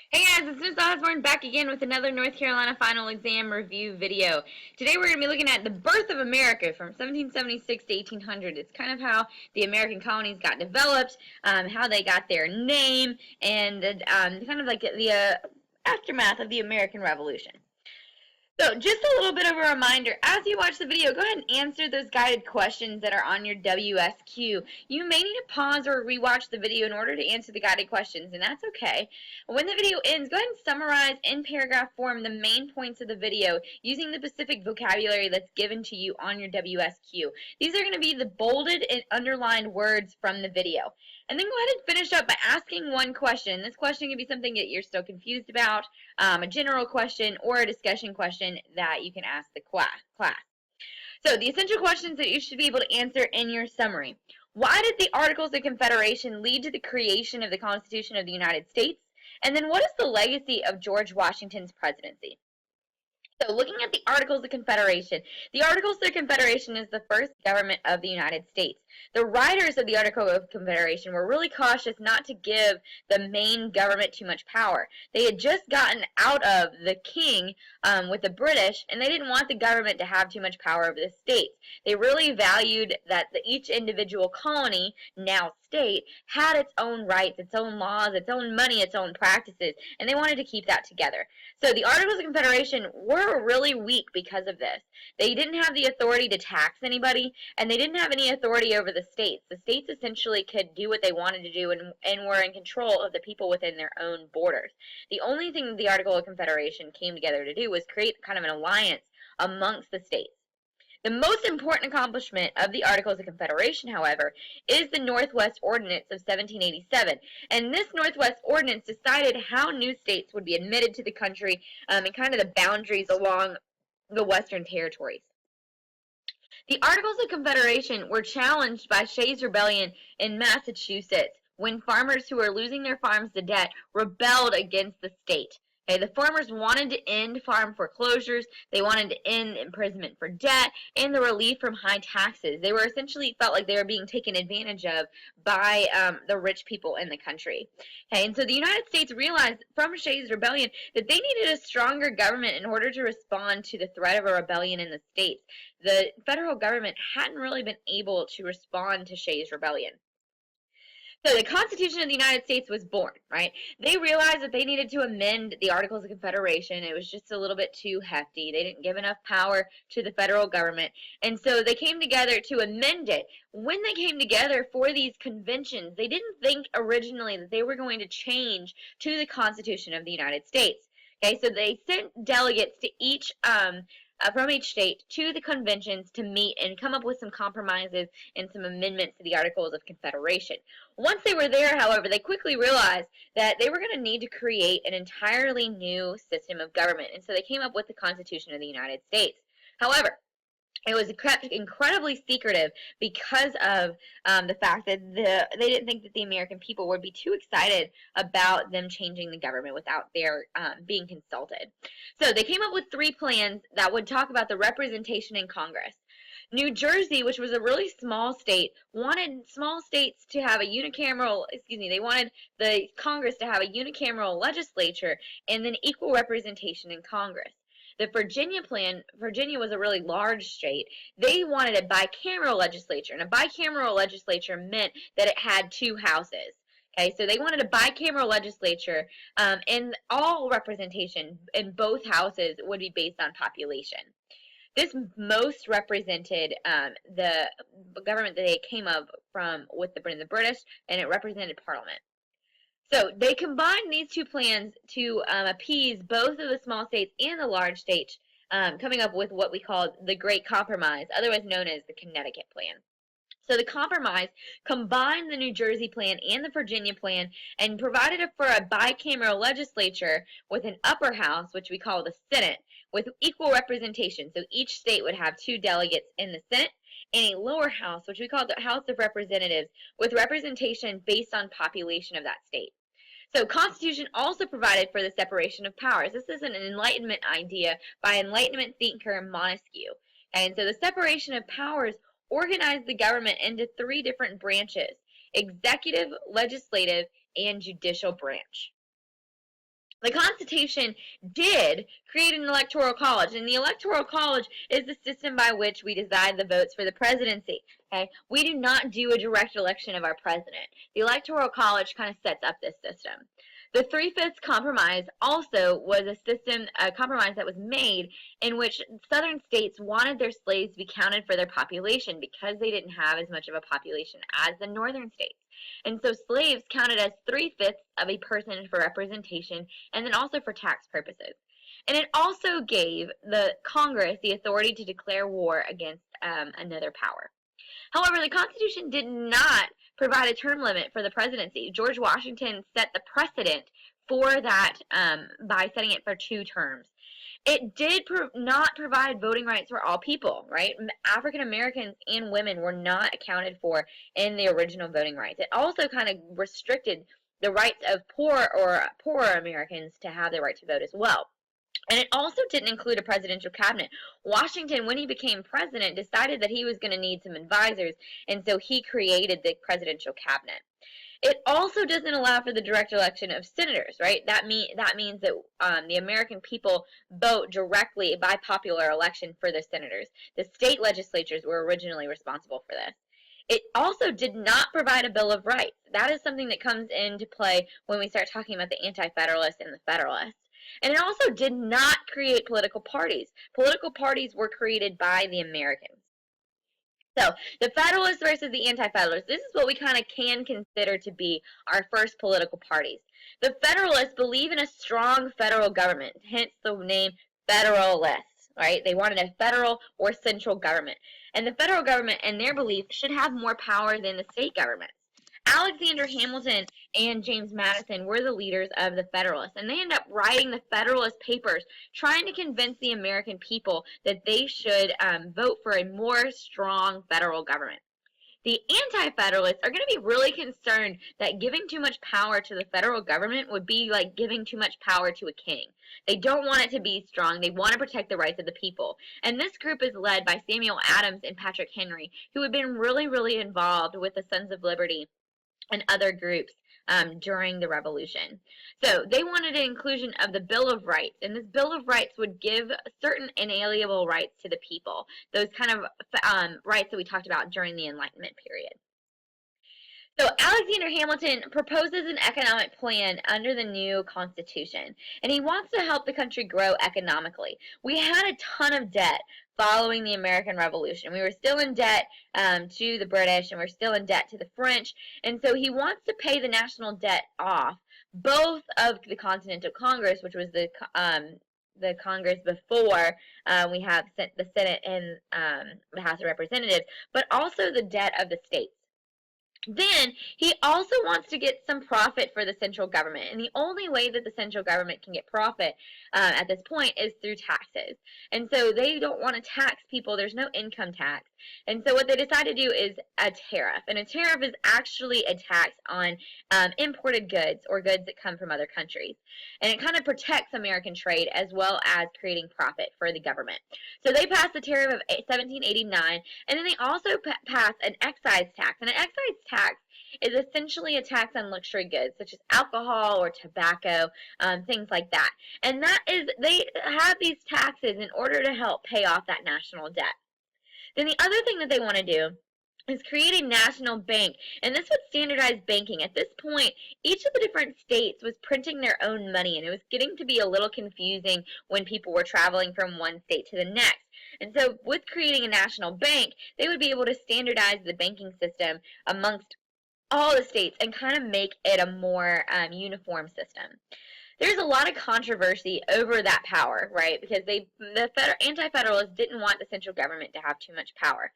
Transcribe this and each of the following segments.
Hey guys, it's Miss Osborne back again with another North Carolina final exam review video. Today we're going to be looking at the birth of America from 1776 to 1800. It's kind of how the American colonies got developed, how they got their name, and kind of like the aftermath of the American Revolution. So just a little bit of a reminder, as you watch the video, go ahead and answer those guided questions that are on your WSQ. You may need to pause or rewatch the video in order to answer the guided questions, and that's okay. When the video ends, go ahead and summarize in paragraph form the main points of the video using the specific vocabulary that's given to you on your WSQ. These are going to be the bolded and underlined words from the video. And then go ahead and finish up by asking one question. This question can be something that you're still confused about, a general question, or a discussion question that you can ask the class. So the essential questions that you should be able to answer in your summary. Why did the Articles of Confederation lead to the creation of the Constitution of the United States? And then what is the legacy of George Washington's presidency? So looking at the Articles of Confederation, the Articles of Confederation is the first government of the United States. The writers of the Articles of Confederation were really cautious not to give the main government too much power. They had just gotten out of the king with the British, and they didn't want the government to have too much power over the states. They really valued that each individual colony, now state, had its own rights, its own laws, its own money, its own practices, and they wanted to keep that together. So the Articles of Confederation were really weak because of this. They didn't have the authority to tax anybody, and they didn't have any authority over the states. The states essentially could do what they wanted to do and were in control of the people within their own borders. The only thing the Article of Confederation came together to do was create kind of an alliance amongst the states. The most important accomplishment of the Articles of Confederation, however, is the Northwest Ordinance of 1787. And this Northwest Ordinance decided how new states would be admitted to the country and kind of the boundaries along the Western territories. The Articles of Confederation were challenged by Shays' Rebellion in Massachusetts when farmers who were losing their farms to debt rebelled against the state. Okay, the farmers wanted to end farm foreclosures, they wanted to end imprisonment for debt, and the relief from high taxes. They were essentially felt like they were being taken advantage of by the rich people in the country. Okay, and so the United States realized from Shays' Rebellion that they needed a stronger government in order to respond to the threat of a rebellion in the states. The federal government hadn't really been able to respond to Shays' Rebellion. So the Constitution of the United States was born, right? They realized that they needed to amend the Articles of Confederation. It was just a little bit too hefty. They didn't give enough power to the federal government. And so they came together to amend it. When they came together for these conventions, they didn't think originally that they were going to change to the Constitution of the United States. Okay, so they sent delegates to each from each state to the conventions to meet and come up with some compromises and some amendments to the Articles of Confederation. Once they were there, however, they quickly realized that they were going to need to create an entirely new system of government, and so they came up with the Constitution of the United States. However, it was kept incredibly secretive because of the fact that they didn't think that the American people would be too excited about them changing the government without their being consulted. So they came up with 3 plans that would talk about the representation in Congress. New Jersey, which was a really small state, wanted small states to have a they wanted the Congress to have a unicameral legislature and then equal representation in Congress. The Virginia plan, Virginia was a really large state. They wanted a bicameral legislature, and a bicameral legislature meant that it had 2 houses. Okay, so they wanted a bicameral legislature, and all representation in both houses would be based on population. This most represented the government that they came up from with the British, and it represented Parliament. So they combined these 2 plans to appease both of the small states and the large states, coming up with what we call the Great Compromise, otherwise known as the Connecticut Plan. So the compromise combined the New Jersey plan and the Virginia plan and provided for a bicameral legislature with an upper house, which we call the Senate, with equal representation. So each state would have 2 delegates in the Senate, and a lower house, which we call the House of Representatives, with representation based on population of that state. So Constitution also provided for the separation of powers. This is an Enlightenment idea by Enlightenment thinker Montesquieu. And so the separation of powers organized the government into 3 different branches: executive, legislative, and judicial branch. The Constitution did create an electoral college, and the electoral college is the system by which we decide the votes for the presidency. Okay, we do not do a direct election of our president. The electoral college kind of sets up this system. The Three-Fifths Compromise also was a compromise that was made in which southern states wanted their slaves to be counted for their population because they didn't have as much of a population as the northern states. And so slaves counted as 3/5 of a person for representation and then also for tax purposes. And it also gave the Congress the authority to declare war against another power. However, the Constitution did not provide a term limit for the presidency. George Washington set the precedent for that by setting it for 2 terms. It did not provide voting rights for all people, right? African Americans and women were not accounted for in the original voting rights. It also kind of restricted the rights of poorer Americans to have the right to vote as well. And it also didn't include a presidential cabinet. Washington, when he became president, decided that he was going to need some advisors, and so he created the presidential cabinet. It also doesn't allow for the direct election of senators, right? That means that the American people vote directly by popular election for their senators. The state legislatures were originally responsible for this. It also did not provide a Bill of Rights. That is something that comes into play when we start talking about the Anti-Federalists and the Federalists. And it also did not create political parties. Political parties were created by the Americans. So, the Federalists versus the Anti-Federalists, this is what we kind of can consider to be our first political parties. The Federalists believe in a strong federal government, hence the name Federalists, right? They wanted a federal or central government. And the federal government, in their belief, should have more power than the state governments. Alexander Hamilton and James Madison were the leaders of the Federalists, and they ended up writing the Federalist Papers, trying to convince the American people that they should vote for a more strong federal government. The Anti-Federalists are going to be really concerned that giving too much power to the federal government would be like giving too much power to a king. They don't want it to be strong. They want to protect the rights of the people. And this group is led by Samuel Adams and Patrick Henry, who had been really, really involved with the Sons of Liberty and other groups during the Revolution. So they wanted an inclusion of the Bill of Rights, and this Bill of Rights would give certain inalienable rights to the people, those kind of rights that we talked about during the Enlightenment period. So Alexander Hamilton proposes an economic plan under the new Constitution, and he wants to help the country grow economically. We had a ton of debt following the American Revolution. We were still in debt to the British, and we're still in debt to the French, and so he wants to pay the national debt off, both of the Continental Congress, which was the Congress before we have the Senate and the House of Representatives, but also the debt of the states. Then he also wants to get some profit for the central government, and the only way that the central government can get profit at this point is through taxes. And so they don't want to tax people. There's no income tax. And so what they decide to do is a tariff, and a tariff is actually a tax on imported goods or goods that come from other countries. And it kind of protects American trade as well as creating profit for the government. So they passed the tariff of 1789, and then they also passed an excise tax. And an excise tax is essentially a tax on luxury goods such as alcohol or tobacco, things like that. And that is, they have these taxes in order to help pay off that national debt. Then the other thing that they want to do is create a national bank, and this would standardize banking. At this point, each of the different states was printing their own money, and it was getting to be a little confusing when people were traveling from one state to the next. And so with creating a national bank, they would be able to standardize the banking system amongst all the states and kind of make it a more uniform system. There's a lot of controversy over that power, right? Because the Anti-Federalists didn't want the central government to have too much power.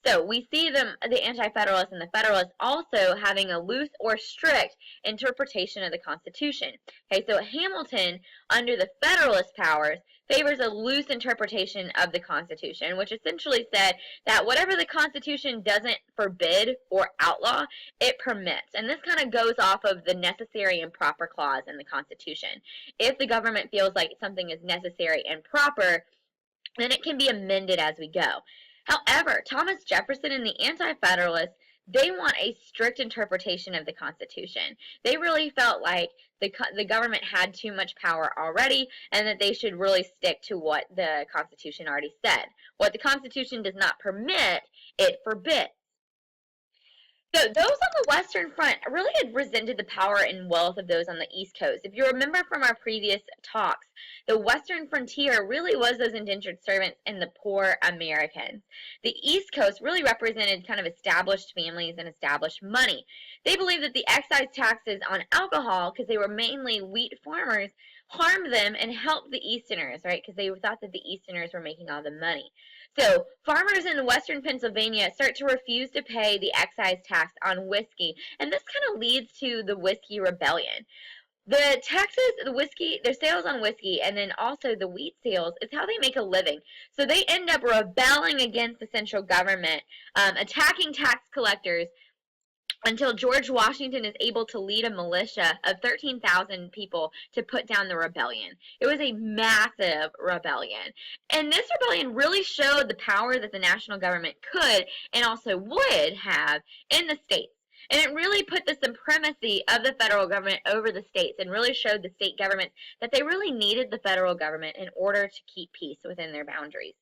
So we see the Anti-Federalists and the Federalists also having a loose or strict interpretation of the Constitution. Okay, so Hamilton, under the Federalist powers, favors a loose interpretation of the Constitution, which essentially said that whatever the Constitution doesn't forbid or outlaw, it permits. And this kind of goes off of the necessary and proper clause in the Constitution. If the government feels like something is necessary and proper, then it can be amended as we go. However, Thomas Jefferson and the Anti-Federalists they want a strict interpretation of the Constitution. They really felt like the government had too much power already and that they should really stick to what the Constitution already said. What the Constitution does not permit, it forbids. So those on the Western Front really had resented the power and wealth of those on the East Coast. If you remember from our previous talks, the Western frontier really was those indentured servants and the poor Americans. The East Coast really represented kind of established families and established money. They believed that the excise taxes on alcohol, because they were mainly wheat farmers, harmed them and helped the Easterners, right? Because they thought that the Easterners were making all the money. So farmers in western Pennsylvania start to refuse to pay the excise tax on whiskey, and this kind of leads to the Whiskey Rebellion. The taxes, the whiskey, their sales on whiskey, and then also the wheat sales is how they make a living. So they end up rebelling against the central government, attacking tax collectors, until George Washington is able to lead a militia of 13,000 people to put down the rebellion. It was a massive rebellion. And this rebellion really showed the power that the national government could and also would have in the states. And it really put the supremacy of the federal government over the states and really showed the state governments that they really needed the federal government in order to keep peace within their boundaries.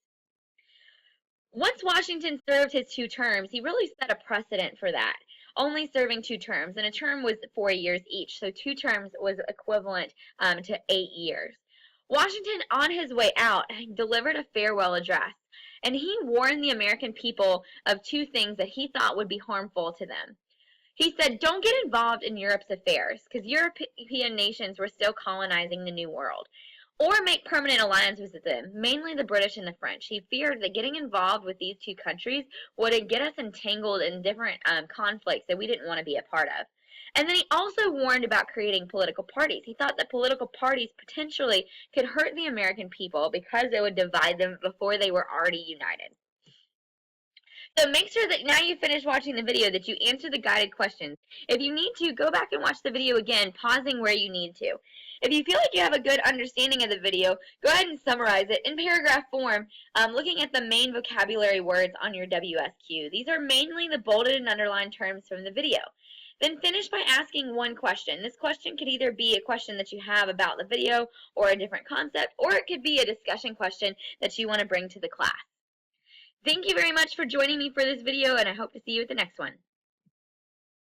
Once Washington served his 2 terms, he really set a precedent for that, only serving 2 terms, and a term was 4 years each, so 2 terms was equivalent to 8 years. Washington, on his way out, delivered a farewell address, and he warned the American people of 2 things that he thought would be harmful to them. He said, don't get involved in Europe's affairs, because European nations were still colonizing the New World, or make permanent alliances with them, mainly the British and the French. He feared that getting involved with these 2 countries would get us entangled in different conflicts that we didn't want to be a part of. And then he also warned about creating political parties. He thought that political parties potentially could hurt the American people because it would divide them before they were already united. So make sure that now you finish watching the video that you answer the guided questions. If you need to, go back and watch the video again, pausing where you need to. If you feel like you have a good understanding of the video, go ahead and summarize it in paragraph form, looking at the main vocabulary words on your WSQ. These are mainly the bolded and underlined terms from the video. Then finish by asking one question. This question could either be a question that you have about the video or a different concept, or it could be a discussion question that you want to bring to the class. Thank you very much for joining me for this video, and I hope to see you at the next one.